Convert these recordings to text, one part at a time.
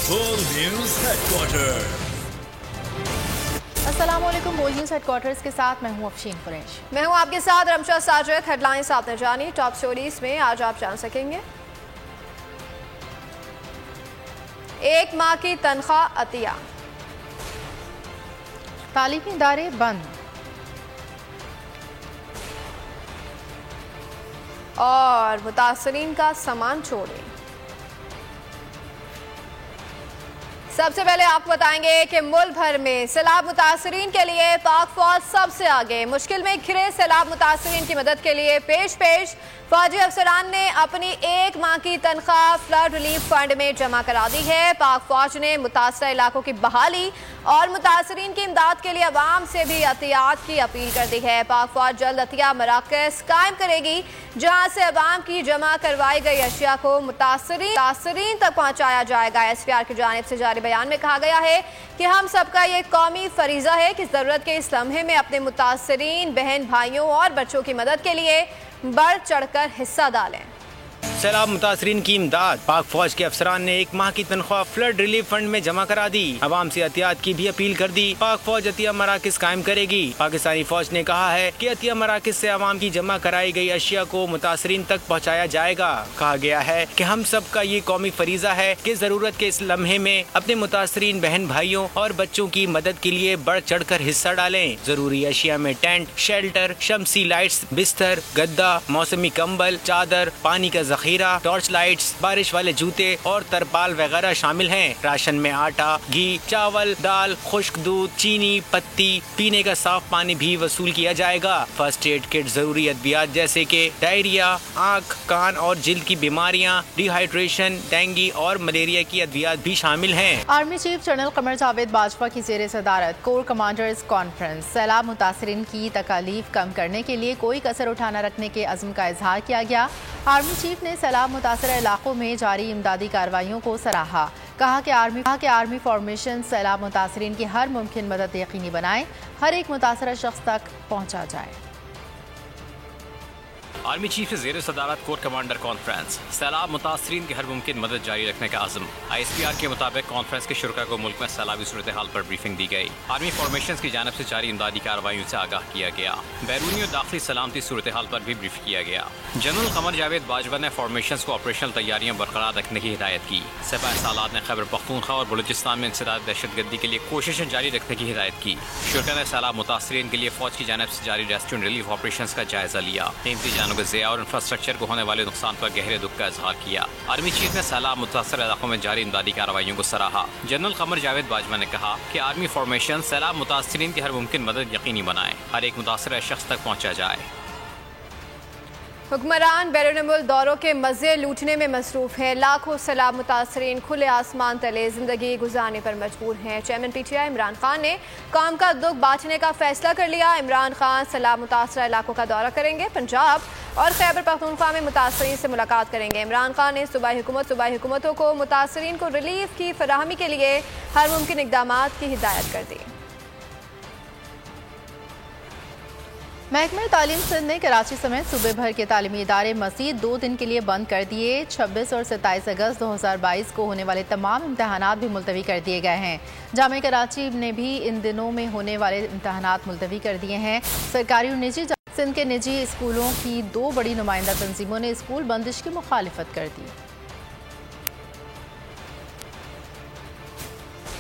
बोल news headquarter. अस्सलाम वालेकुम। बोल न्यूज हेडक्वार्टर्स के साथ मैं हूं अफशीन कुरैश। मैं हूं आपके साथ रमशा साजिद। हेडलाइंस आपने जानी, टॉप स्टोरीज में आज आप जान सकेंगे। 1 माह की तनख्वाह अतिया, तालीमी इदारे बंद और मुतासरीन का सामान चोरी। सबसे पहले आपको बताएंगे कि मुल्क भर में सैलाब मुतासरीन के लिए पाक फौज सबसे आगे। मुश्किल में घिरे सैलाब मुतासरीन की मदद के लिए पेश फौजी अफसरान ने अपनी 1 माह की तनख्वाह फ्लड रिलीफ फंड में जमा करा दी है। पाक फौज ने मुतासरा इलाकों की बहाली और मुतासरीन की इमदाद के लिए अवाम से भी एहतियात की अपील कर दी है। पाक फौज जल्द अतिया मराकज़ कायम करेगी जहां से अवाम की जमा करवाई गई अशिया को मुतासरीन तक पहुंचाया जाएगा। SPR की जानिब से जारी बयान में कहा गया है कि हम सबका ये कौमी फरीजा है कि ज़रूरत के इस लम्हे में अपने मुतासरीन बहन भाइयों और बच्चों की मदद के लिए बढ़ चढ़कर हिस्सा डालें। सैलाब मुतासरीन की इमदाद। पाक फौज के अफसरान ने 1 माह की तनख्वाह फ्लड रिलीफ फंड में जमा करा दी। अवाम से एहतियात की भी अपील कर दी। पाक फौज अतिया मराकज़ कायम करेगी। पाकिस्तानी फौज ने कहा है कि अतिया मराकज़ से अवाम की जमा कराई गई अशिया को मुतासरीन तक पहुँचाया जाएगा। कहा गया है कि हम सब का ये कौमी फरीजा है कि ज़रूरत के इस लम्हे में अपने मुतासरीन बहन भाइयों और बच्चों की मदद के लिए बढ़ चढ़ कर हिस्सा डालें। जरूरी अशिया में टेंट, शेल्टर, शमसी लाइट्स, बिस्तर, गद्दा, मौसमी कंबल, चादर, पानी का जखीरा, टॉर्च लाइट्स, बारिश वाले जूते और तरपाल वगैरह शामिल हैं। राशन में आटा, घी, चावल, दाल, खुश्क दूध, चीनी, पत्ती, पीने का साफ पानी भी वसूल किया जाएगा। फर्स्ट एड किट, जरूरी अद्वियात जैसे कि डायरिया, आँख, कान और जिल्द की बीमारियाँ, डिहाइड्रेशन, डेंगू और मलेरिया की अद्वियात भी शामिल हैं। Army chief general Qamar Javed Bajwa की ज़ेर सदारत कोर कमांडर्स कॉन्फ्रेंस। सैलाब मुतासरीन की तकालीफ कम करने के लिए कोई कसर उठाना रखने के अज़्म का इजहार किया गया। आर्मी चीफ ने सैलाब मुतासरा इलाकों में जारी इमदादी कार्रवाइयों को सराहा। कहा कि आर्मी फॉर्मेशन सैलाब मुतासरीन की हर मुमकिन मदद यकीनी बनाए, हर एक मुतासरा शख्स तक पहुँचा जाए। आर्मी चीफ से ज़ेर सदारत कोर कमांडर कॉन्फ्रेंस। सैलाब मुतासरीन की हर मुमकिन मदद जारी रखने का आज़म। ISPR के मुताबिक कॉन्फ्रेंस के शुरा को मुल्क में सैलाबी सूरत हाल पर ब्रीफिंग दी गई। आर्मी फॉर्मेशन की जानिब से जारी इमदादी कार्रवाइयों से आगाह किया गया। बैरूनी और दाखिली सलामती सूरत हाल पर भी ब्रीफ किया गया। जनरल कमर जावेद बाजवा ने फॉर्मेशन को ऑपरेशनल तैयारियां बरकरार रखने की हिदायत की। सिपाही सालात ने खैबर पख्तूनख्वा और बलूचिस्तान में इंसदाद दहशतगर्दी के लिए कोशिशें जारी रखने की हिदायत की। शुरा ने सैलाब मुतासरीन के लिए फौज की जानिब से जारी रेस्क्यू एंड रिलीफ ऑपरेशन का जायजा लिया। कीमती जानों के ज़िया और इंफ्रास्ट्रक्चर को होने वाले नुकसान पर गहरे दुख का इजहार किया। आर्मी चीफ ने सैलाब मुतासर इलाकों में जारी इमदादी कार्रवाइयों को सराहा। जनरल कमर जावेद बाजवा ने कहा कि आर्मी फॉर्मेशन सैलाब मुतासरीन की हर मुमकिन मदद यकीनी बनाए, हर एक मुतासर शख्स तक पहुँचा जाए। हुक्मरान बैरून मुल्क दौरों के मज़े लूटने में मसरूफ हैं। लाखों सैलाब मुतासरीन खुले आसमान तले जिंदगी गुजारने पर मजबूर हैं। चेयरमैन PTI इमरान खान ने कौम का दुख बांटने का फैसला कर लिया। इमरान खान सैलाब मुतासरा इलाकों का दौरा करेंगे। पंजाब और खैबर पख्तूनख्वा में मुतासरीन से मुलाकात करेंगे। इमरान खान ने सूबाई हुकूमतों को मुतासरीन को रिलीफ की फराहमी के लिए हर मुमकिन इक़दामात की हिदायत कर दी। महकमा तालीम सिंध ने कराची समेत सूबे भर के तालीमी इदारे मज़ीद 2 दिन के लिए बंद कर दिए। 26 और 27 अगस्त 2022 को होने वाले तमाम इम्तहानात भी मुलतवी कर दिए गए हैं। जामे कराची ने भी इन दिनों में होने वाले इम्तहानात मुलतवी कर दिए हैं। सरकारी और निजी सिंध के निजी स्कूलों की 2 बड़ी नुमाइंदा तंजीमों ने स्कूल बंदिश की मुखालिफत कर दी।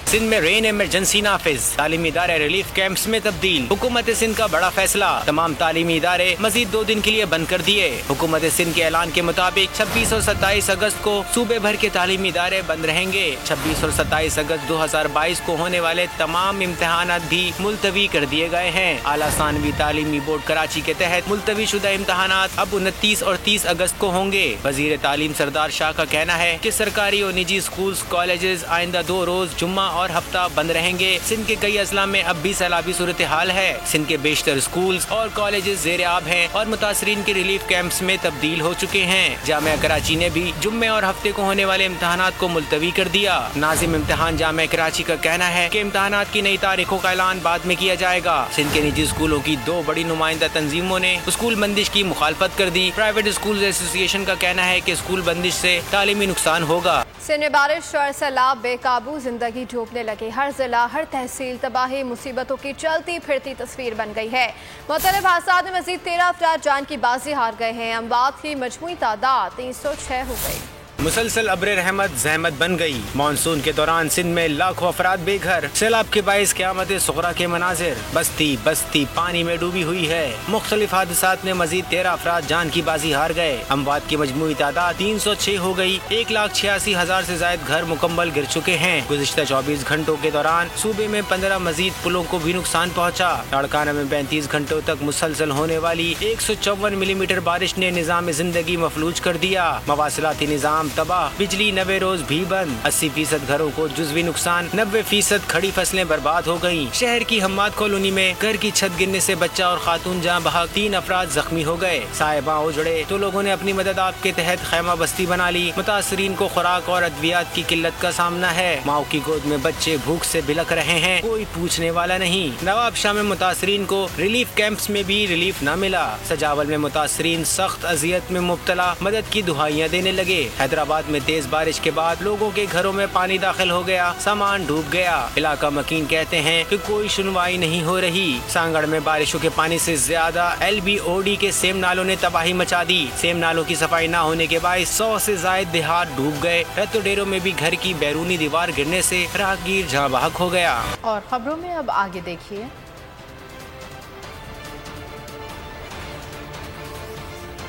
सिंध में रेन इमरजेंसी नाफिज। तालीमी इदारे रिलीफ कैंप्स में तब्दील। हुकूमत सिंध का बड़ा फैसला। तमाम तालीमी इदारे मजीद 2 दिन के लिए बंद कर दिए। हुकूमत सिंध के ऐलान के मुताबिक 26 और 27 अगस्त को सूबे भर के तालीमी इदारे बंद रहेंगे। 26 और 27 अगस्त 2022 को होने वाले तमाम इम्तहानात भी मुलतवी कर दिए गए हैं। आला सानवी तालीमी बोर्ड कराची के तहत मुलतवी शुदा इम्तहानात अब 29 और 30 अगस्त को होंगे। वजीर तालीम सरदार शाह का कहना है कि सरकारी और निजी स्कूल कॉलेजेस आइंदा 2 रोज जुम्मा और हफ्ता बंद रहेंगे। सिंध के कई अजला में अब भी सैलाबी सूरत हाल है। सिंध के बेशतर स्कूल्स और कॉलेजेस ज़ेर आब हैं और मुतासरीन के रिलीफ कैंप्स में तब्दील हो चुके हैं। जामिया कराची ने भी जुम्मे और हफ्ते को होने वाले इम्तहानात को मुलतवी कर दिया। नाजिम इम्तहान जामिया कराची का कहना है कि इम्तहानात की नई तारीखों का ऐलान बाद में किया जाएगा। सिंध के निजी स्कूलों की 2 बड़ी नुमाइंदा तंजीमों ने स्कूल बंदिश की मुखालफत कर दी। प्राइवेट स्कूल एसोसिएशन का कहना है कि स्कूल बंदिश से तालीमी नुकसान होगा। सिंध में बारिश और सैलाब बेकाबू, जिंदगी डूबने लगी। हर जिला हर तहसील तबाही मुसीबतों की चलती फिरती तस्वीर बन गई है। मुख्तलिफ हादसात में मजीद 13 अफराद जान की बाजी हार गए हैं। अमवात की मजमूई तादाद 306 हो गई। मुसलसल अब्र रहमत जहमत बन गई। मानसून के दौरान सिंध में लाखों अफराद बेघर। सैलाब के बाइस क़यामत सुग़रा के मनाजिर। बस्ती बस्ती पानी में डूबी हुई है। मुख्तलिफ हादसात में मजीद 13 अफराद जान की बाजी हार गए। अमवात की मजमूई तादाद 306 हो गई। 1,86,000 से ज्यादा घर मुकम्मल गिर चुके हैं। गुज़िश्ता 24 घंटों के दौरान सूबे में 15 मजीद पुलों को भी नुकसान पहुँचा। लाड़काना में 35 घंटों तक मुसलसल होने वाली 154 मिलीमीटर बारिश ने निज़ाम जिंदगी मफलूज कर दिया। मवासिलाती निज़ाम तबाह, बिजली 90 रोज भी बंद। 80% घरों को जुज़वी नुकसान, 90% खड़ी फसलें बर्बाद हो गयी। शहर की हम्माद कॉलोनी में घर की छत गिरने से बच्चा और खातून जान बहक, 3 अफराद जख्मी हो गए। साहिबा उजड़े तो लोगों ने अपनी मदद आप के तहत खैमा बस्ती बना ली। मुतासरीन को खुराक और अद्वियात की किल्लत का सामना है। माओ की गोद में बच्चे भूख से बिलक रहे हैं, कोई पूछने वाला नहीं। नवाब शाह में मुतासरीन को रिलीफ कैंप्स में भी रिलीफ न मिला। सजावल में मुतासरीन सख्त अजियत में मुब्तला मदद की दुहाइयाँ देने लगे। हैदराबाद में तेज बारिश के बाद लोगों के घरों में पानी दाखिल हो गया, सामान डूब गया। इलाका मकीन कहते हैं कि कोई सुनवाई नहीं हो रही। सांगड़ में बारिशों के पानी से ज्यादा LBOD के सेम नालों ने तबाही मचा दी। सेम नालों की सफाई न होने के बाद 100 से ज्यादा देहात डूब गए। रत्तो डेरों में भी घर की बैरूनी दीवार गिरने से राहगीर जहाँ बहक हो गया। और खबरों में अब आगे देखिए।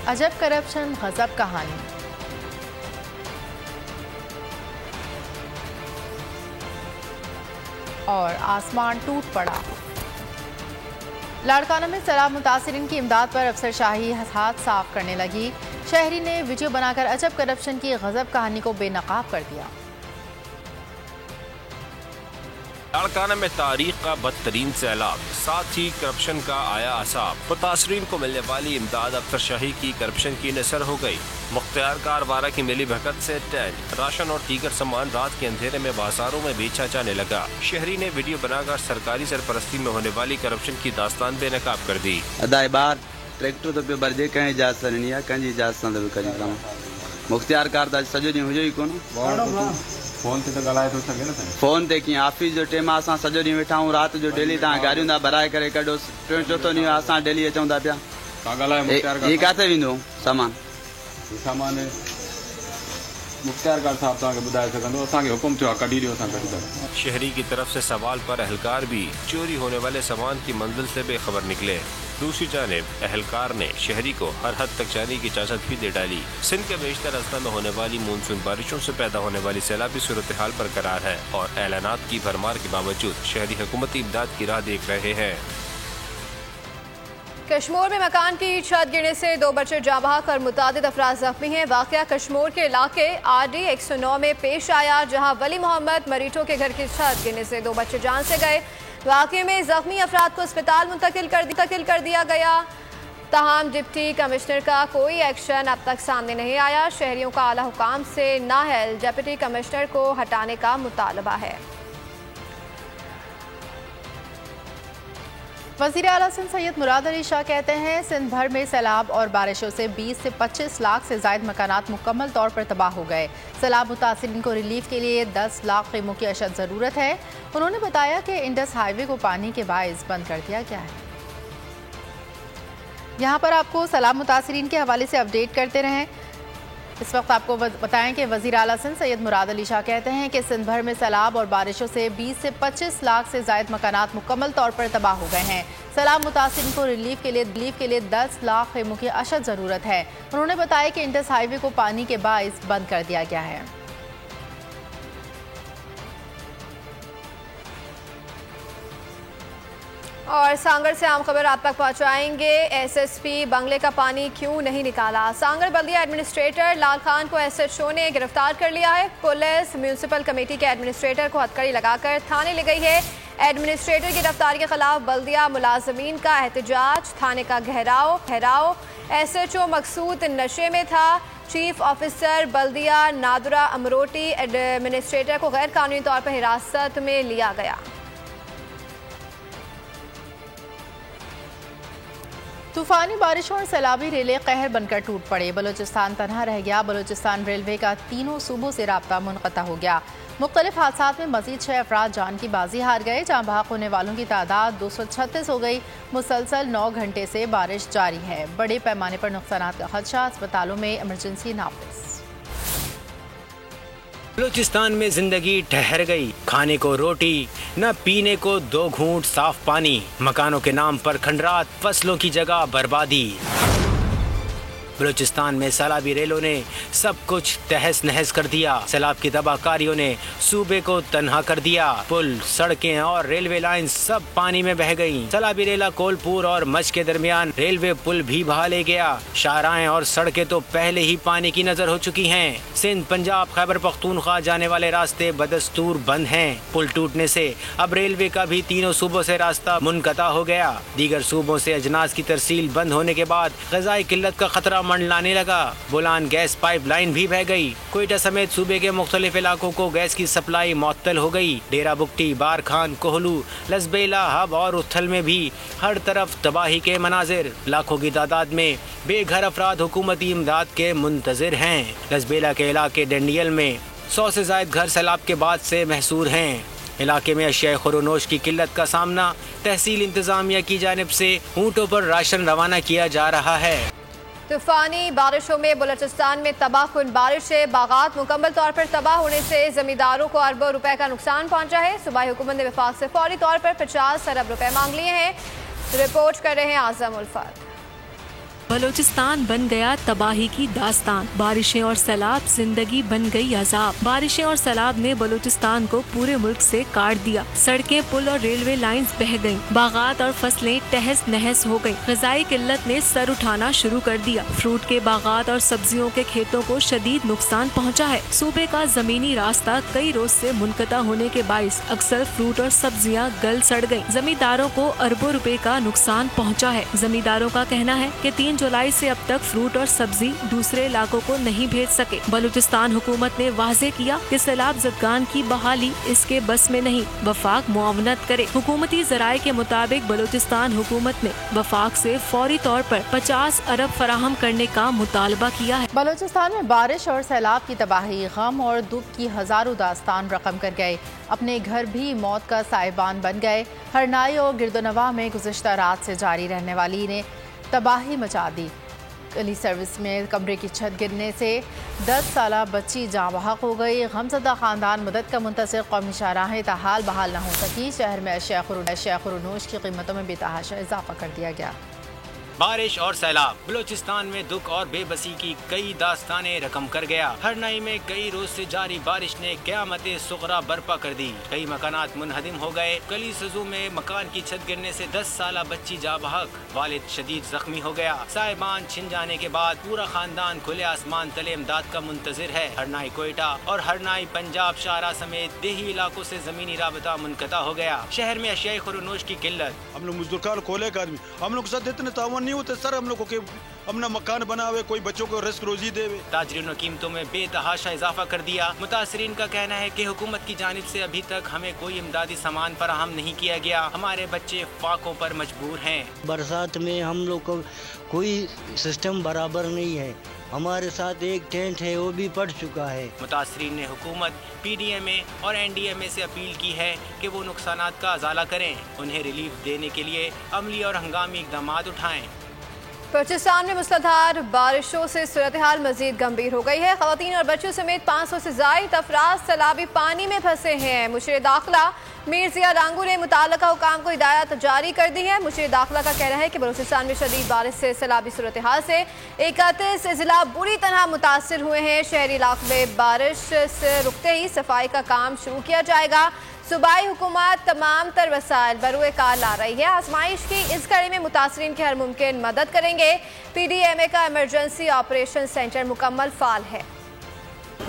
अजब करप्शन गजब कहानी। और आसमान टूट पड़ा। लाड़काना में सैलाब मुतासरीन की इमदाद पर अफसरशाही हाथ साफ करने लगी। शहरी ने वीडियो बनाकर अजब करप्शन की गजब कहानी को बेनकाब कर दिया। लाड़काना में तारीख का बदतरीन सैलाब, साथ ही करप्शन का आया असाब। मुतासरीन को मिलने वाली इमदाद अफसरशाही की करप्शन की नसर हो गई। मुख्तियार कारवारा की मिली भगत से टेंट, राशन और दीगर सामान रात के अंधेरे में बाजारों में बेचा जाने लगा। शहरी ने वीडियो बनाकर सरकारी सरपरस्ती में होने वाली करप्शन की दास्तान बेनकाब कर दी। अदाए बार ट्रैक्टर तो पे बरजे कहीं इजाजत नहीं है, कहीं इजाजत सन करी काम मुख्तियार कार दा सजो दी हुजे ही कोन फोन ते गलाए तो सके ना फोन ते की ऑफिस जो टेम असां सजो दी वेठा हूं। रात जो डेली ता गाड़ियों दा भराए करे कढो चोथो नी असां डेली चौंदा पिया का गलाए मुख्तियार कार ये काथे विंदो सामान मुख्तियार कार साहब ताके बुधाए सकंदो असां के हुकुम थियो कढी दियो असां कढी। शहरी की तरफ से सवाल पर अहलकार भी चोरी होने वाले सामान की मंजिल से बेखबर निकले। दूसरी जानिब अहलकार ने शहरी को हर हद तक जाने की इजाजत भी दे डाली। सिंध के बेशतर अजला में होने वाली मानसून बारिशों से पैदा होने वाली सैलाबी सूरत हाल बरकरार है और ऐलानात की भरमार के बावजूद शहरी हुकूमती इमदाद की राह देख रहे हैं। कश्मीर में मकान की छत गिरने से 2 बच्चे जाँ बहक और मुतादिद अफराद जख्मी हैं। वाक़या कश्मीर के इलाके RD 109 में पेश आया, जहाँ वली मोहम्मद मरीठों के घर की छत गिरने से 2 बच्चे जान से गए। वाक़े में जख्मी अफराद को अस्पताल मुंतकिल कर दिया गया। तमाम डिप्टी कमिश्नर का कोई एक्शन अब तक सामने नहीं आया। शहरियों का आला हुकाम से नाअहल डिप्टी कमिश्नर को हटाने का मुतालबा है। वज़ीर आला सिंध सैयद मुराद अली शाह कहते हैं सिंध भर में सैलाब और बारिशों से 20 से 25 लाख से ज़ायद मकानात मुकम्मल तौर पर तबाह हो गए। सैलाब मुतासरीन को रिलीफ के लिए 10 लाख ख़ैमों की अशद ज़रूरत है। उन्होंने बताया कि इंडस हाईवे को पानी के बाइस बंद कर दिया गया है। यहाँ पर आपको सैलाब मुतासरीन के हवाले से अपडेट करते रहें। इस वक्त आपको बताएं कि वज़ीर आला सिंध सैयद मुराद अली शाह कहते हैं कि सिंध भर में सैलाब और बारिशों से 20 से 25 लाख से ज़ायद मकानात मुकम्मल तौर पर तबाह हो गए हैं। सैलाब मुतासरीन को रिलीफ के लिए 10 लाख ख़ैमों की अशद ज़रूरत है। उन्होंने बताया कि इंडस हाईवे को पानी के बाइस बंद कर दिया गया है। और सांगड़ से आम खबर आप तक पहुंचाएंगे। SSP बंगले का पानी क्यों नहीं निकाला? सांगड़ बल्दिया एडमिनिस्ट्रेटर लाल खान को SHO ने गिरफ्तार कर लिया है। पुलिस म्यूनिसिपल कमेटी के एडमिनिस्ट्रेटर को हथकड़ी लगाकर थाने ले गई है। एडमिनिस्ट्रेटर की गिरफ्तारी के खिलाफ बल्दिया मुलाजमीन का एहतजाज, थाने का घेराव। SHO मकसूद नशे में था। चीफ ऑफिसर बल्दिया नादुरा अमरोटी एडमिनिस्ट्रेटर को गैर कानूनी तौर पर हिरासत में लिया गया। तूफानी बारिशों और सैलाबी रेलें कहर बनकर टूट पड़े। बलूचिस्तान तनहा रह गया। बलूचिस्तान रेलवे का तीनों सूबों से राब्ता मुनक़ता हो गया। मुख्तलिफ हादसात में मजीद 6 अफराद जान की बाजी हार गए। जहाँ बहक होने वालों की तादाद 236 हो गई। मुसलसल 9 घंटे से बारिश जारी है। बड़े पैमाने पर नुकसानात का खदशा, अस्पतालों में इमरजेंसी नाफिज। बलूचिस्तान में जिंदगी ठहर गई। खाने को रोटी, न पीने को 2 घूंट साफ पानी। मकानों के नाम पर खंडरात, फसलों की जगह बर्बादी। बलूचिस्तान में सैलाबी रेलों ने सब कुछ तहस नहस कर दिया। सैलाब की तबाहकारियों ने सूबे को तन्हा कर दिया। पुल, सड़कें और रेलवे लाइन सब पानी में बह गईं। सैलाबी रेला कोलपुर और मच के दरमियान रेलवे पुल भी बहा ले गया। शाहराहें और सड़कें तो पहले ही पानी की नजर हो चुकी हैं। सिंध, पंजाब, खैबर पख्तूनख्वा जाने वाले रास्ते बदस्तूर बंद हैं। पुल टूटने से अब रेलवे का भी तीनों सूबों से रास्ता मुनक़ता हो गया। दीगर सूबों से अजनास की तरसील बंद होने के बाद ग़िज़ाई किल्लत का खतरा मंडलाने लगा। बोलान गैस पाइप लाइन भी बह गई। कोयटा समेत सूबे के मुख्तलिफ इलाकों को गैस की सप्लाई मुअत्तल हो गई। डेरा बुगटी, बारखान, कोहलू, लसबेला, हब और उथल में भी हर तरफ तबाही के मनाजिर। लाखों की तादाद में बेघर अफराद हुकूमती इमदाद के मुंतजिर हैं। लसबेला के इलाके डंडियल में 100 से ज़ायद घर सैलाब के बाद से महसूर हैं। इलाके में अशिया खुरोनोश की किल्लत का सामना तहसील इंतजामिया की जानिब से ऊँटों पर राशन रवाना किया जा रहा है। तूफानी बारिशों में बलूचिस्तान में तबाहकुन बारिश से बागात मुकम्मल तौर पर तबाह होने से जमींदारों को अरबों रुपए का नुकसान पहुंचा है। सूबाई हुकूमत ने वफाक से फौरी तौर पर 50 अरब रुपए मांग लिए हैं। रिपोर्ट कर रहे हैं आजम उल्फत। बलूचिस्तान बन गया तबाही की दास्तान। बारिशें और सैलाब जिंदगी बन गई अजाब। बारिशें और सैलाब ने बलूचिस्तान को पूरे मुल्क से काट दिया। सड़कें, पुल और रेलवे लाइंस बह गईं। बागात और फसलें तहस नहस हो गईं। ग़िज़ाई किल्लत ने सर उठाना शुरू कर दिया। फ्रूट के बागात और सब्जियों के खेतों को शदीद नुकसान पहुँचा है। सूबे का जमीनी रास्ता कई रोज से मुनक़ता होने के बाइस अक्सर फ्रूट और सब्जियाँ गल सड़ गयी। जमींदारों को अरबों रुपए का नुकसान पहुँचा है। जमींदारों का कहना है कि 3 जुलाई से अब तक फ्रूट और सब्जी दूसरे इलाकों को नहीं भेज सके। बलूचिस्तान हुकूमत ने वाज़े किया कि सैलाब ज़दगान की बहाली इसके बस में नहीं, वफाक मुआवनत करे। हुकूमती ज़राए के मुताबिक बलूचिस्तान हुकूमत ने वफाक से फौरी तौर पर 50 अरब फराहम करने का मुतालबा किया है। बलूचिस्तान में बारिश और सैलाब की तबाही, गम और दुख की हजारों दास्तान रकम कर गए। अपने घर भी मौत का साहिबान बन गए। हरनाई और गिरदोनवा में गुज़िश्ता रात से जारी रहने वाली ने तबाही मचा दी। गली सर्विस में कमरे की छत गिरने से 10 साला बच्ची जाँ बहक हो गई। गमज़दा ख़ानदान मदद का मुंतज़िर। कौमी शाहराहें ताहाल बहाल न हो सकी। शहर में अशिया खुरोनोश की कीमतों में बेतहाशा इजाफा कर दिया गया। बारिश और सैलाब बलूचिस्तान में दुख और बेबसी की कई दास्तानें रकम कर गया। हरनाई में कई रोज से जारी बारिश ने क़यामत सुग़रा बर्पा कर दी। कई मकानात मुनहदिम हो गए। गली सजू में मकान की छत गिरने से 10 साला बच्ची जा बहक, वालिद शदीद जख्मी हो गया। साहिबान छिन जाने के बाद पूरा खानदान खुले आसमान तले इमदाद का मुंतजिर है। हरनाई कोयटा और हरनाई पंजाब शाहरा समेत देही इलाकों से जमीनी राबता मुनक़ता हो गया। शहर में अशिया खुरोनोश की किल्लत। हम लोग मजदूर कार खोले का आदमी, हम लोग के साथ इतने तावन नहीं होते सर। हम लोग को अपना मकान बनावे, कोई बच्चों को रिस्क रोजी देवे। ताजरीन कीमतों में बेतहाशा इजाफा कर दिया। मुतासरीन का कहना है कि हुकूमत की जानिब से अभी तक हमें कोई इमदादी सामान फराहम नहीं किया गया। हमारे बच्चे फाकों पर मजबूर हैं। बरसात में हम लोग को कोई सिस्टम बराबर नहीं है। हमारे साथ एक टेंट है, वो भी पड़ चुका है। मुतासरीन ने हुकूमत, PDMA और NDMA से अपील की है कि वो नुकसानात का अजाला करें, उन्हें रिलीफ देने के लिए अमली और हंगामी इक़दाम उठाएं। बलूचिस्तान में मूसलाधार बारिशों से सूरत हाल मजीद गंभीर हो गई है। खवातीन और बच्चों समेत 500 से ज़ायद अफराद सैलाबी पानी में फंसे हैं। मुशीर दाखिला मीर ज़िया डांगू ने मुताल्लिका हुकाम को हिदायत जारी कर दी है। मुशीर दाखिला का कहना है कि बलूचिस्तान में शदीद बारिश से सैलाबी सूरत हाल से 31 ज़िला बुरी तरह मुतासर हुए हैं। शहरी इलाकों में बारिश से रुकते ही सफाई का काम शुरू किया जाएगा। सूबाई हुकूमत तमाम तर वसाइल बरूए कार ला रही है। आजमाइश की इस कड़ी में मुतासरीन की हर मुमकिन मदद करेंगे। PDMA का इमरजेंसी ऑपरेशन सेंटर मुकम्मल फाल है।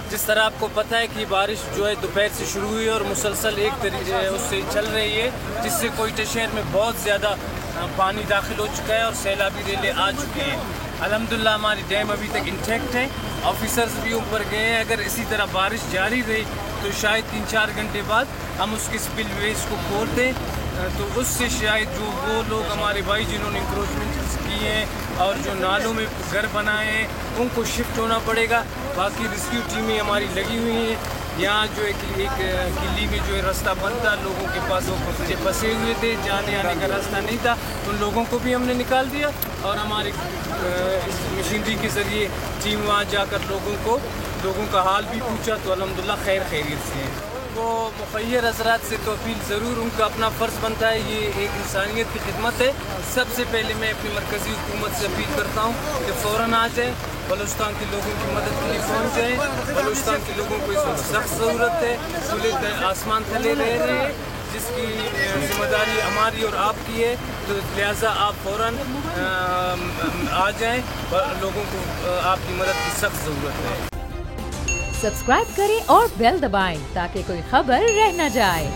जिस तरह आपको पता है कि बारिश जो है दोपहर से शुरू हुई और मुसलसल एक तरीके उससे चल रही है, जिससे कोयटा शहर में बहुत ज़्यादा पानी दाखिल हो चुका है और सैलाबी रेलें आ चुकी हैं। अल्हम्दुलिल्लाह हमारी डैम अभी तक इंटैक्ट है। ऑफिसर्स भी ऊपर गए हैं। अगर इसी तरह बारिश जारी रही तो शायद 3-4 घंटे बाद हम उसके स्पिलवेज को खोल दें, तो उससे शायद जो वो लोग हमारे भाई जिन्होंने इंक्रोचमेंट की हैं और जो नालों में घर बनाए हैं उनको शिफ्ट होना पड़ेगा। बाकी रेस्क्यू टीमें हमारी लगी हुई हैं। यहाँ जो एक किली में जो रास्ता बंद था, लोगों के पास वो बच्चे फंसे हुए थे, जाने आने का रास्ता नहीं था, उन लोगों को भी हमने निकाल दिया और हमारे इस मशीनरी के ज़रिए टीम वहाँ जाकर लोगों का हाल भी पूछा तो अल्हम्दुलिल्लाह खैरियत से हैं। वो मुखय्यर हज़रात से तो अपील ज़रूर, उनका अपना फ़र्ज़ बनता है, ये एक इंसानियत की खिदमत है। सबसे पहले मैं अपनी मरकज़ी हुकूमत से अपील करता हूँ कि फ़ौरन आ जाए, बलूचिस्तान के लोगों की मदद के लिए पहुँच जाएँ। बलूचिस्तान के लोगों को इस वक्त सख्त ज़रूरत है, खुले आसमान थले रह रहे हैं, जिसकी जिम्मेदारी हमारी और आपकी है, तो लिहाजा आप फ़ौरन आ जाएँ और लोगों को आपकी मदद की सख्त ज़रूरत है। सब्सक्राइब करें और बेल दबाएं ताकि कोई खबर रह न जाए।